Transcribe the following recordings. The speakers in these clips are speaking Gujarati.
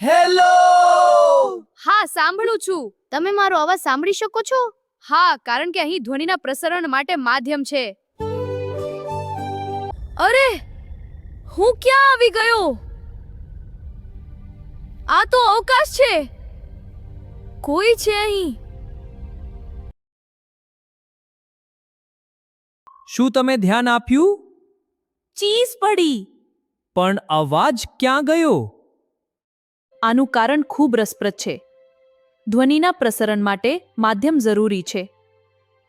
હેલો. હા, સાંભળું છું. તમે મારો અવાજ સાંભળી શકો છો? હા, કારણ કે અહીં ધ્વનિના પ્રસરણ માટે માધ્યમ છે. અરે, હું ક્યાં આવી ગયો? આ તો અવકાશ છે. કોઈ છે અહીં? શું તમે ધ્યાન આપ્યું? ચીઝ પડી. પણ અવાજ ક્યાં ગયો? આનું કારણ ખૂબ રસપ્રદ છે. ધ્વનિના પ્રસરણ માટે માધ્યમ જરૂરી છે.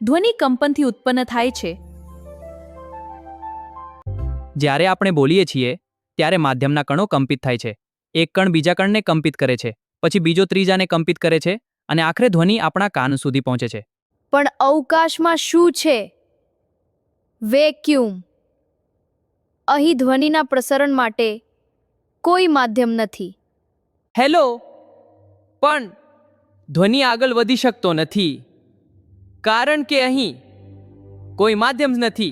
ધ્વનિ કંપનથી ઉત્પન્ન થાય છે. જ્યારે આપણે બોલીએ છીએ ત્યારે માધ્યમના કણો કંપિત થાય છે. એક કણ બીજા કણને કંપિત કરે છે, પછી બીજો ત્રીજાને કંપિત કરે છે, અને આખરે ધ્વનિ આપણા કાન સુધી પહોંચે છે. પણ અવકાશમાં શું છે? વેક્યુમ. અહીં ધ્વનિના પ્રસરણ માટે કોઈ માધ્યમ નથી. હેલો. પણ ધ્વનિ આગળ વધી શકતો નથી, કારણ કે અહીં કોઈ માધ્યમ નથી.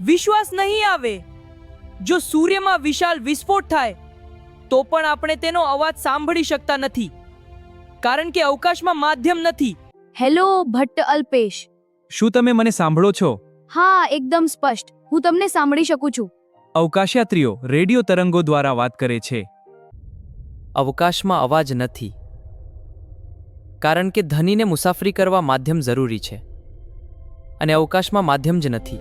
વિશ્વાસ નહીં આવે. જો સૂર્યમાં વિશાળ વિસ્ફોટ થાય તો પણ આપણે તેનો અવાજ સાંભળી શકતા નથી, કારણ કે અવકાશમાં માધ્યમ નથી. હેલો ભટ્ટ અલ્પેશ. શું તમે મને સાંભળો છો? હા, એકદમ સ્પષ્ટ. હું તમને સાંભળી શકું છું. અવકાશયાત્રીઓ રેડિયો તરંગો દ્વારા વાત કરે છે. અવકાશમાં અવાજ નથી, કારણ કે ધ્વનિને મુસાફરી કરવા માધ્યમ જરૂરી છે, અને અવકાશમાં માધ્યમ જ નથી.